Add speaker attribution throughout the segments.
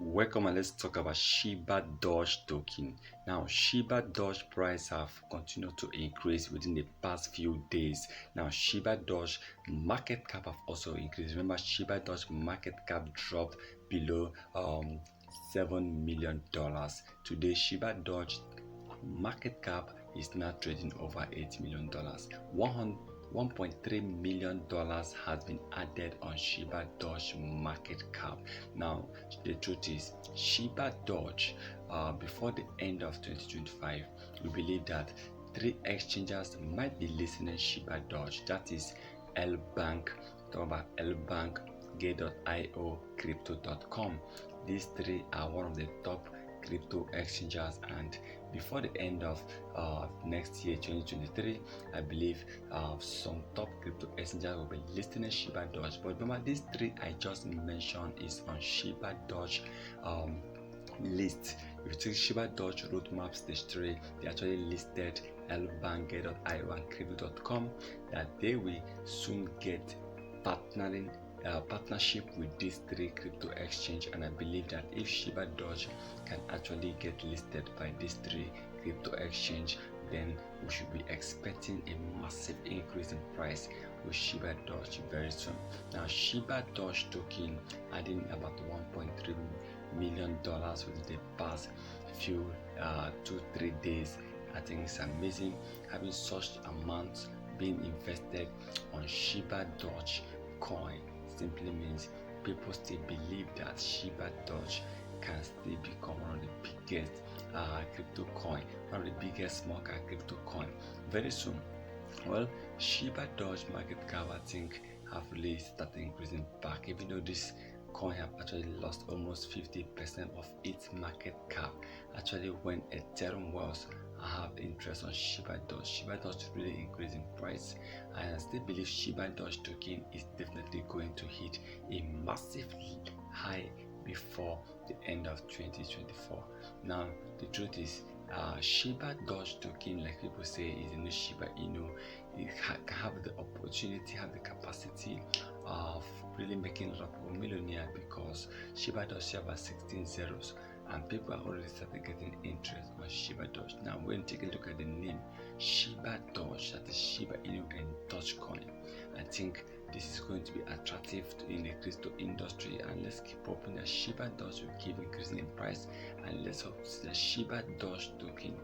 Speaker 1: Welcome and let's talk about Shibadoge token. Now, Shibadoge price have continued to increase within the past few days. Now, Shibadoge market cap have also increased. Remember, Shibadoge market cap dropped below $7 million. Today, Shibadoge market cap is now trading over $8 million. $1.3 million has been added on Shibadoge market cap. Now, the truth is, Shibadoge, before the end of 2025, we believe that three exchanges might be listing Shibadoge. That is Lbank, Lbank, Gate.io, Crypto.com. These three are one of the top crypto exchanges, and before the end of next year 2023, I believe some top crypto exchanges will be listing Shibadoge. But remember, these three I just mentioned is on Shibadoge list. If you take Shibadoge roadmap stage 3, they actually listed Lbank, Gate.io, and Crypto.com that they will soon get partnership with these three crypto exchange, and I believe that if Shibadoge can actually get listed by these three crypto exchange, then we should be expecting a massive increase in price with Shibadoge very soon. Now, Shibadoge token adding about $1.3 million within the past few 2-3 days. I think it's amazing having such amounts being invested on Shibadoge coin. Simply means people still believe that Shibadoge can still become one of the biggest crypto coin, one of the biggest small cap crypto coin very soon. Well, Shibadoge market cap, I think, have really started increasing back, even though this coin have actually lost almost 50% of its market cap. Actually, when Ethereum was, I have interest on Shibadoge. Shibadoge really increased in price. I still believe Shibadoge token is definitely going to hit a massive high before the end of 2024. Now, the truth is, Shibadoge token, like people say, is a new Shiba Inu. It can have the opportunity, have the capacity of really making a lot of millionaire, because Shibadoge have about 16 zeros, and people are already started getting interest on Shibadoge. Now, when you take a look at the name Shibadoge, that is Shiba Inu and Dogecoin, I think this is going to be attractive in the crypto industry, and let's keep hoping that Shibadoge will keep increasing in price, and let's hope the Shibadoge token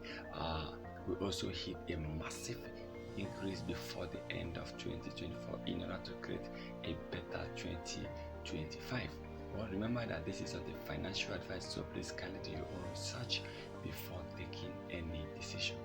Speaker 1: will also hit a massive increase before the end of 2024 in order to create a better 2025. Well, remember that this is not a financial advice, so please kindly do your own research before taking any decision.